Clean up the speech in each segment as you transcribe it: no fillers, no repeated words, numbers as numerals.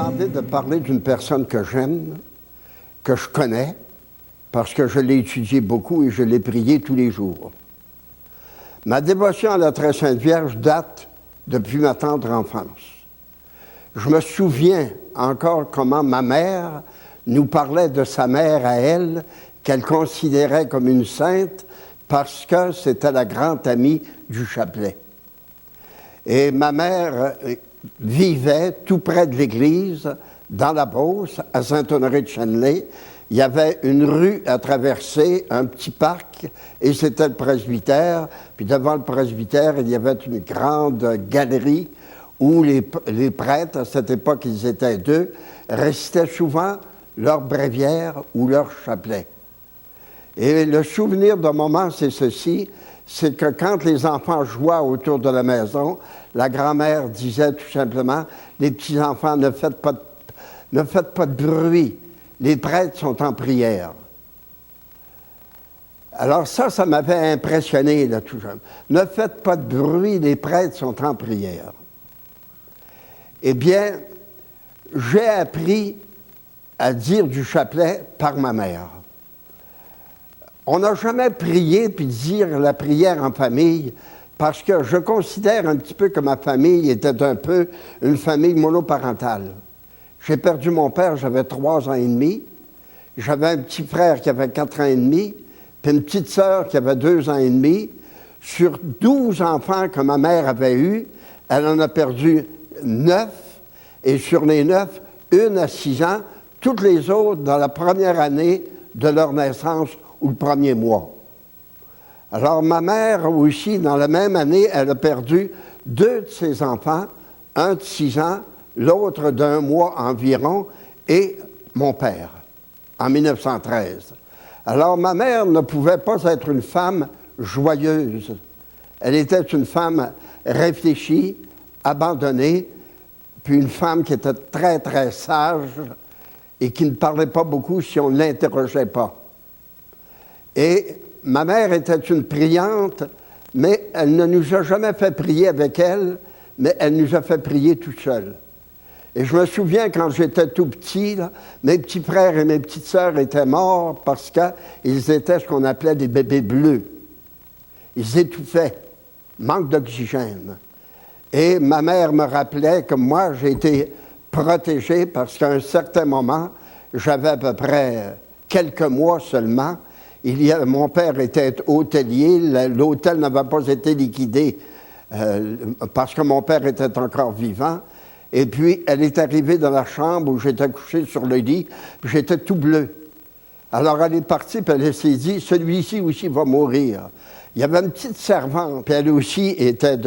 demandé de parler d'une personne que j'aime, que je connais, parce que je l'ai étudié beaucoup et je l'ai prié tous les jours. Ma dévotion à la Très Sainte Vierge date depuis ma tendre enfance. Je me souviens encore comment ma mère nous parlait de sa mère à elle, qu'elle considérait comme une sainte parce que c'était la grande amie du chapelet. Et ma mère vivait tout près de l'église, dans la Beauce, à Saint-Honoré-de-Chênelet. Il y avait une rue à traverser, un petit parc, et c'était le presbytère. Puis devant le presbytère, il y avait une grande galerie où les prêtres, à cette époque ils étaient deux, récitaient souvent leur bréviaire ou leur chapelet. Et le souvenir d'un moment, c'est ceci, c'est que quand les enfants jouaient autour de la maison, la grand-mère disait tout simplement, les petits-enfants, ne faites pas de bruit, les prêtres sont en prière. Alors ça m'avait impressionné, là, tout jeune. Ne faites pas de bruit, les prêtres sont en prière. Eh bien, j'ai appris à dire du chapelet par ma mère. On n'a jamais prié puis dire la prière en famille parce que je considère un petit peu que ma famille était un peu une famille monoparentale. J'ai perdu mon père, j'avais 3 ans et demi. J'avais un petit frère qui avait 4 ans et demi, puis une petite sœur qui avait 2 ans et demi. Sur 12 enfants que ma mère avait eus, elle en a perdu 9, et sur les 9, une à 6 ans, toutes les autres dans la première année de leur naissance ou le premier mois. Alors ma mère aussi, dans la même année, elle a perdu 2 de ses enfants, un de 6 ans, l'autre d'1 mois environ, et mon père, en 1913. Alors ma mère ne pouvait pas être une femme joyeuse. Elle était une femme réfléchie, abandonnée, puis une femme qui était très, très sage et qui ne parlait pas beaucoup si on ne l'interrogeait pas. Et ma mère était une priante, mais elle ne nous a jamais fait prier avec elle, mais elle nous a fait prier toute seule. Et je me souviens, quand j'étais tout petit, là, mes petits frères et mes petites sœurs étaient morts parce qu'ils étaient ce qu'on appelait des bébés bleus. Ils étouffaient, manque d'oxygène. Et ma mère me rappelait que moi, j'ai été protégé parce qu'à un certain moment, j'avais à peu près quelques mois seulement. Mon père était hôtelier, l'hôtel n'avait pas été liquidé parce que mon père était encore vivant. Et puis, elle est arrivée dans la chambre où j'étais couché sur le lit, puis j'étais tout bleu. Alors, elle est partie, puis elle s'est dit, celui-ci aussi va mourir. Il y avait une petite servante, puis elle aussi était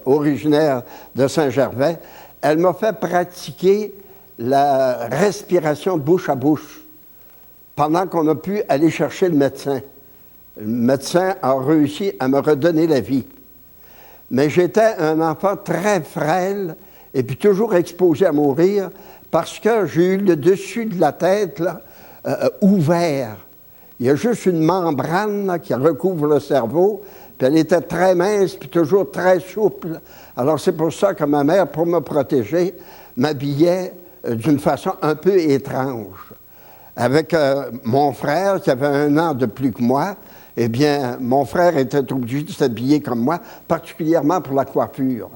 originaire de Saint-Gervais. Elle m'a fait pratiquer la respiration de bouche à bouche pendant qu'on a pu aller chercher le médecin. Le médecin a réussi à me redonner la vie. Mais j'étais un enfant très frêle et puis toujours exposé à mourir parce que j'ai eu le dessus de la tête là, ouvert. Il y a juste une membrane là, qui recouvre le cerveau, puis elle était très mince puis toujours très souple. Alors c'est pour ça que ma mère, pour me protéger, m'habillait d'une façon un peu étrange. Avec mon frère, qui avait 1 an de plus que moi, eh bien, mon frère était obligé de s'habiller comme moi, particulièrement pour la coiffure.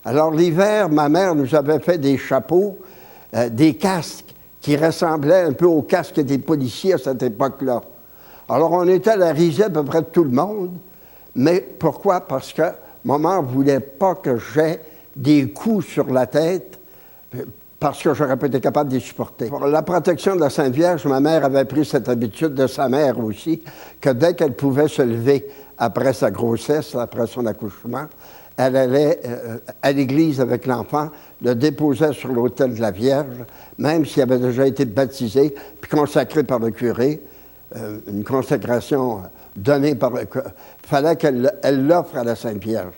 Alors, l'hiver, ma mère nous avait fait des chapeaux, des casques qui ressemblaient un peu aux casques des policiers à cette époque-là. Alors, on était à la risée à peu près de tout le monde. Mais pourquoi? Parce que maman ne voulait pas que j'aie des coups sur la tête, parce que j'aurais pas été capable de les supporter. Pour la protection de la Sainte Vierge, ma mère avait pris cette habitude de sa mère aussi, que dès qu'elle pouvait se lever après sa grossesse, après son accouchement, elle allait à l'église avec l'enfant, le déposait sur l'autel de la Vierge, même s'il avait déjà été baptisé, puis consacré par le curé, une consécration donnée par... Il fallait qu'elle l'offre à la Sainte Vierge.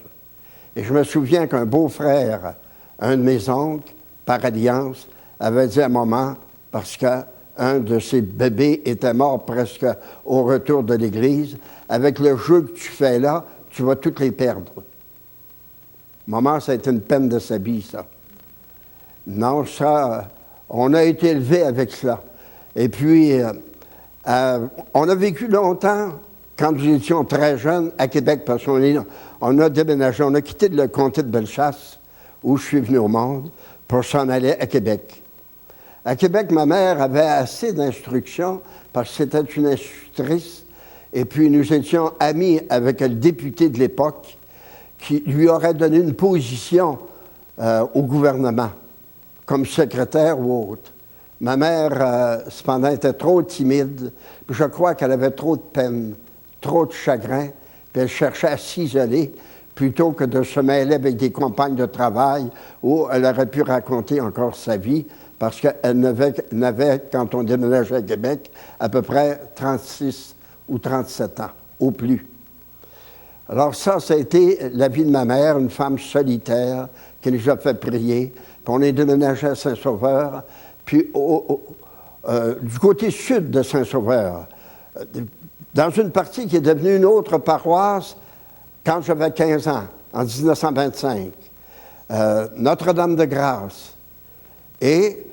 Et je me souviens qu'un beau-frère, un de mes oncles, par alliance, avait dit à maman, parce qu'un de ses bébés était mort presque au retour de l'église, avec le jeu que tu fais là, tu vas toutes les perdre. Maman, ça a été une peine de sa vie, ça. Non, ça, On a été élevé avec cela. Et puis, on a vécu longtemps, quand nous étions très jeunes, à Québec, parce qu'on a déménagé, on a quitté le comté de Bellechasse, où je suis venu au monde, pour s'en aller à Québec. À Québec, ma mère avait assez d'instruction, parce que c'était une institutrice, et puis nous étions amis avec le député de l'époque, qui lui aurait donné une position au gouvernement, comme secrétaire ou autre. Ma mère, cependant, était trop timide, puis je crois qu'elle avait trop de peine, trop de chagrin, puis elle cherchait à s'isoler plutôt que de se mêler avec des compagnes de travail où elle aurait pu raconter encore sa vie, parce qu'elle n'avait, quand on déménageait à Québec, à peu près 36 ou 37 ans, au plus. Alors ça a été la vie de ma mère, une femme solitaire qui nous a fait prier. Puis on est déménagé à Saint-Sauveur, puis du côté sud de Saint-Sauveur, dans une partie qui est devenue une autre paroisse quand j'avais 15 ans, en 1925, Notre-Dame-de-Grâce. Et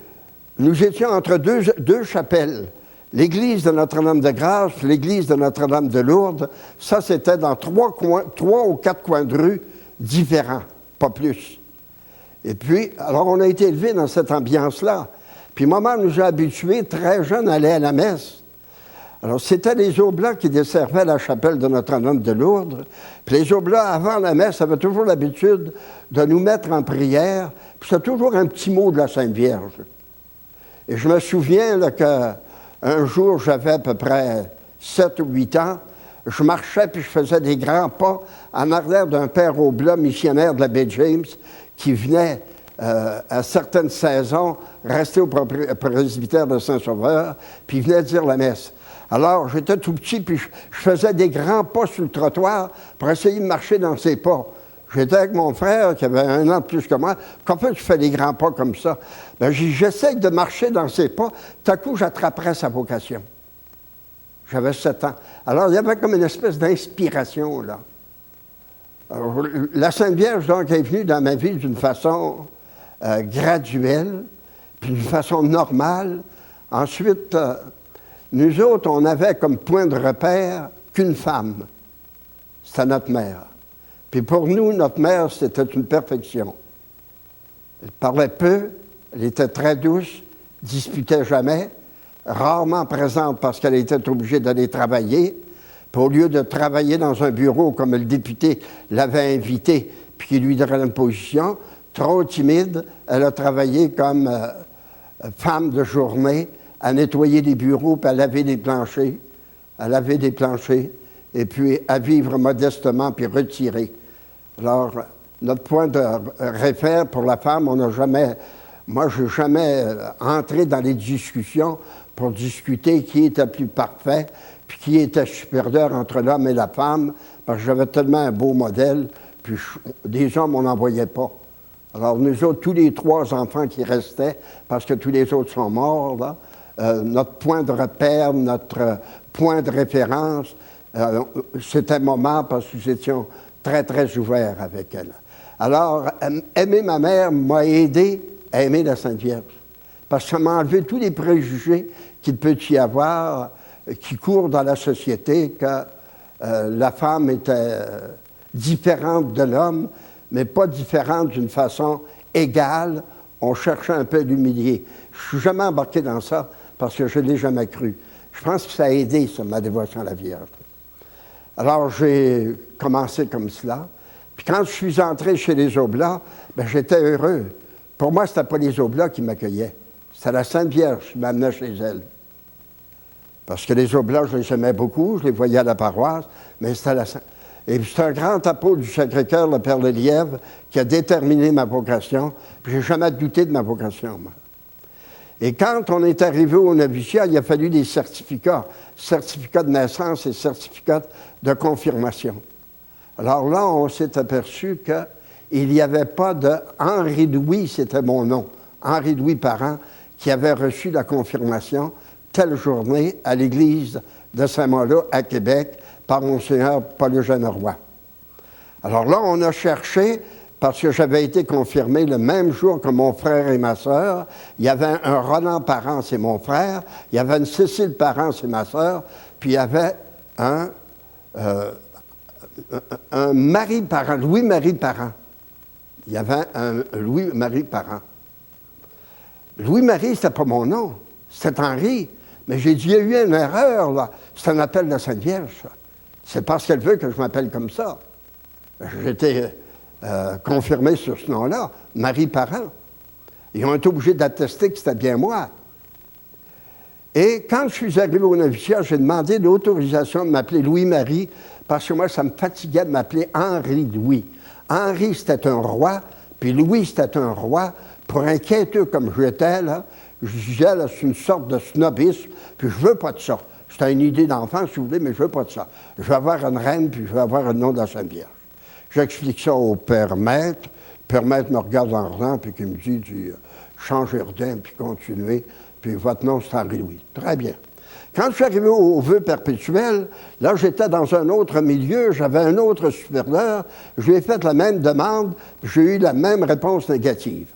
nous étions entre deux chapelles. L'église de Notre-Dame-de-Grâce, l'église de Notre-Dame-de-Lourdes, ça, c'était dans trois ou quatre coins de rue différents, pas plus. Et puis, alors, on a été élevés dans cette ambiance-là. Puis, maman nous a habitués, très jeunes, à aller à la messe. Alors, c'était les Oblats qui desservaient la chapelle de Notre-Dame-de-Lourdes. Puis, les Oblats, avant la messe, avaient toujours l'habitude de nous mettre en prière. Puis, c'était toujours un petit mot de la Sainte Vierge. Et je me souviens là, qu'un jour, j'avais à peu près 7 ou 8 ans, je marchais puis je faisais des grands pas en arrière d'un père Oblat, missionnaire de la baie James, qui venait à certaines saisons rester au presbytère de Saint-Sauveur, puis il venait dire la messe. Alors, j'étais tout petit, puis je faisais des grands pas sur le trottoir pour essayer de marcher dans ses pas. J'étais avec mon frère, qui avait 1 an de plus que moi. Comment tu fais des grands pas comme ça? Bien, j'essaie de marcher dans ses pas. Tout à coup, j'attraperais sa vocation. J'avais 7 ans. Alors, il y avait comme une espèce d'inspiration, là. Alors, la Sainte Vierge, donc, est venue dans ma vie d'une façon graduelle, puis d'une façon normale. Ensuite, nous autres, on avait comme point de repère qu'une femme. C'était notre mère. Puis pour nous, notre mère, c'était une perfection. Elle parlait peu, elle était très douce, disputait jamais, rarement présente parce qu'elle était obligée d'aller travailler. Puis au lieu de travailler dans un bureau comme le député l'avait invité, puis qui lui donnait une position, trop timide, elle a travaillé comme femme de journée, à nettoyer des bureaux, puis à laver des planchers, et puis à vivre modestement, puis retirée. Alors, notre point de référence pour la femme, je n'ai jamais entré dans les discussions pour discuter qui était plus parfait, puis qui était supérieur entre l'homme et la femme, parce que j'avais tellement un beau modèle, puis des hommes, on n'en voyait pas. Alors, nous autres, tous les 3 enfants qui restaient, parce que tous les autres sont morts, là, notre point de repère, notre point de référence, c'était maman, parce que nous étions très, très ouvert avec elle. Alors, aimer ma mère m'a aidé à aimer la Sainte Vierge, parce que ça m'a enlevé tous les préjugés qu'il peut y avoir, qui courent dans la société, que la femme était différente de l'homme, mais pas différente d'une façon égale. On cherchait un peu à l'humilier. Je ne suis jamais embarqué dans ça, parce que je ne l'ai jamais cru. Je pense que ça a aidé, ça, ma dévotion à la Vierge. Alors, j'ai commencé comme cela. Puis quand je suis entré chez les Oblats, bien, j'étais heureux. Pour moi, ce n'était pas les Oblats qui m'accueillaient. C'était la Sainte Vierge qui m'amenait chez elle. Parce que les Oblats, je les aimais beaucoup, je les voyais à la paroisse, mais c'était la Sainte... Et puis c'est un grand apôtre du Sacré-Cœur, le Père Lelièvre, qui a déterminé ma vocation. Puis j'ai jamais douté de ma vocation, moi. Et quand on est arrivé au noviciat, il a fallu des certificats de naissance et certificats de confirmation. Alors là, on s'est aperçu qu'il n'y avait pas de Henri-Louis, c'était mon nom, Henri-Louis Parent, qui avait reçu la confirmation telle journée à l'église de Saint-Malo à Québec par Monseigneur Paul-Eugène Roy. Alors là, on a cherché parce que j'avais été confirmé le même jour que mon frère et ma sœur. Il y avait un Roland Parent, c'est mon frère, il y avait une Cécile Parent, c'est ma sœur, puis il y avait un Marie Parent, Louis-Marie Parent. Il y avait un Louis-Marie Parent. Louis-Marie, c'était pas mon nom, c'était Henri. Mais j'ai dit, il y a eu une erreur, là. C'est un appel de la Sainte Vierge, ça. C'est parce qu'elle veut que je m'appelle comme ça. J'étais confirmé sur ce nom-là, Marie Parent. Ils ont été obligés d'attester que c'était bien moi. Et quand je suis arrivé au noviciat, j'ai demandé l'autorisation de m'appeler Louis-Marie, parce que moi, ça me fatiguait de m'appeler Henri-Louis. Henri, c'était un roi, puis Louis, c'était un roi. Pour un quêteux comme j'étais, là, je disais, là, c'est une sorte de snobisme, puis je veux pas de ça. C'était une idée d'enfant, si vous voulez, mais je veux pas de ça. Je veux avoir une reine, puis je veux avoir le nom de la Sainte Vierge. J'explique ça au père maître. Le père maître me regarde en riant, puis qui me dit, changez rien, puis continuez, puis votre nom, c'est Henri-Louis. Très bien. Quand je suis arrivé au vœu perpétuel, là, j'étais dans un autre milieu, j'avais un autre supérieur, je lui ai fait la même demande, j'ai eu la même réponse négative.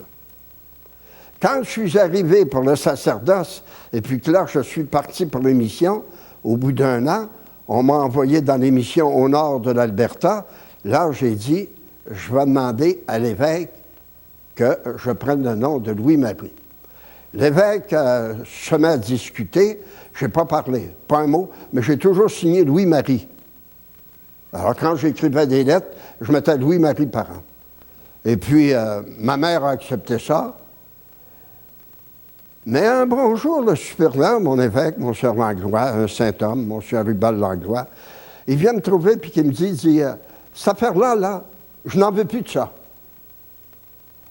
Quand je suis arrivé pour le sacerdoce, et puis que là, je suis parti pour l'émission, au bout d'un an, on m'a envoyé dans l'émission au nord de l'Alberta. Là, j'ai dit, je vais demander à l'évêque que je prenne le nom de Louis-Marie. L'évêque se met à discuter. Je n'ai pas parlé, pas un mot, mais j'ai toujours signé Louis-Marie. Alors, quand j'écrivais des lettres, je mettais Louis-Marie Parent. Et puis, ma mère a accepté ça. Mais un bon jour, le supérieur, mon évêque, mon Sieur Langlois, un saint homme, mon Sieur Rubal Langlois, il vient me trouver et il me dit cette affaire-là, là, je n'en veux plus de ça.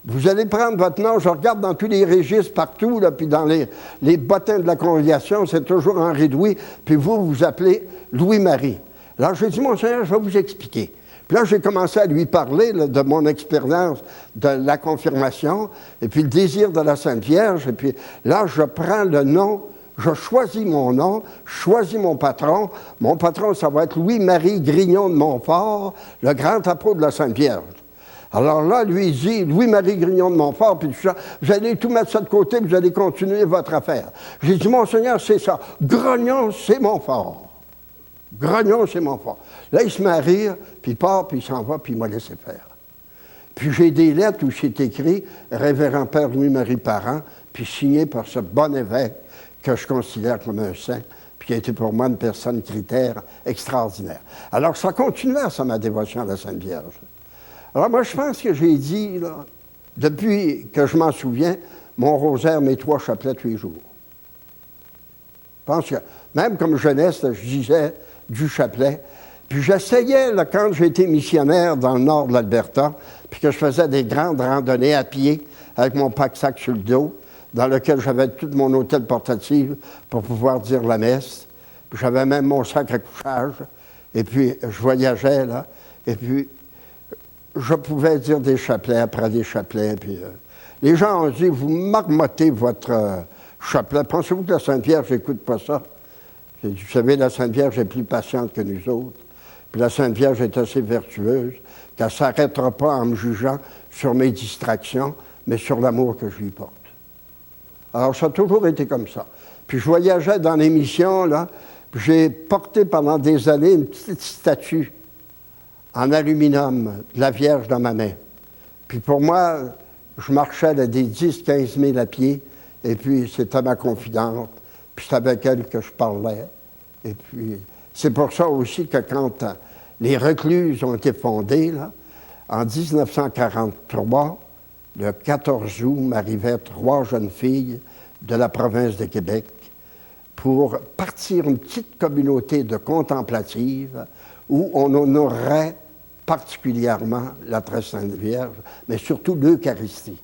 Vous allez prendre votre nom, je regarde dans tous les registres partout, là, puis dans les bottins de la congrégation, c'est toujours Henri-Louis, puis vous, vous appelez Louis-Marie. Alors, j'ai dit, Monseigneur, je vais vous expliquer. Puis là, j'ai commencé à lui parler là, de mon expérience de la confirmation, et puis le désir de la Sainte Vierge, et puis là, je prends le nom, je choisis mon nom, je choisis mon patron. Mon patron, ça va être Louis-Marie Grignon de Montfort, le grand apôtre de la Sainte Vierge. Alors là, lui, il dit, Louis-Marie Grignon de Montfort, puis tout ça, vous allez tout mettre ça de côté, vous allez continuer votre affaire. J'ai dit, Monseigneur, c'est ça. Grognon, c'est Montfort. Grognon, c'est Montfort. Là, il se met à rire, puis il part, puis il s'en va, puis il m'a laissé faire. Puis j'ai des lettres où c'est écrit « Révérend Père Louis-Marie Parent », puis signé par ce bon évêque que je considère comme un saint, puis qui a été pour moi une personne critère extraordinaire. Alors, ça continuait, ça, ma dévotion à la Sainte Vierge. Alors, moi, je pense que j'ai dit, là, depuis que je m'en souviens, mon rosaire, mes 3 chapelets tous les jours. Je pense que, même comme jeunesse, là, je disais du chapelet. Puis j'essayais, là, quand j'étais missionnaire dans le nord de l'Alberta, puis que je faisais des grandes randonnées à pied avec mon pack-sac sur le dos, dans lequel j'avais tout mon hôtel portatif pour pouvoir dire la messe. Puis j'avais même mon sac à couchage. Et puis je voyageais, là. Et puis je pouvais dire des chapelets après des chapelets. Puis les gens ont dit, vous marmottez votre chapelet. Pensez-vous que la Sainte Vierge n'écoute pas ça? J'ai dit, vous savez, la Sainte Vierge est plus patiente que nous autres. Puis la Sainte Vierge est assez vertueuse qu'elle ne s'arrêtera pas en me jugeant sur mes distractions, mais sur l'amour que je lui porte. Alors, ça a toujours été comme ça. Puis je voyageais dans les missions, là, puis j'ai porté pendant des années une petite statue en aluminium de la Vierge dans ma main. Puis pour moi, je marchais là, des 10-15 000 à pied, et puis c'était ma confidente, puis c'est avec elle que je parlais. Et puis, c'est pour ça aussi que quand les recluses ont été fondées, là, en 1943, le 14 août, m'arrivaient 3 jeunes filles de la province de Québec pour partir une petite communauté de contemplatives où on honorerait particulièrement la Très Sainte Vierge, mais surtout l'Eucharistie.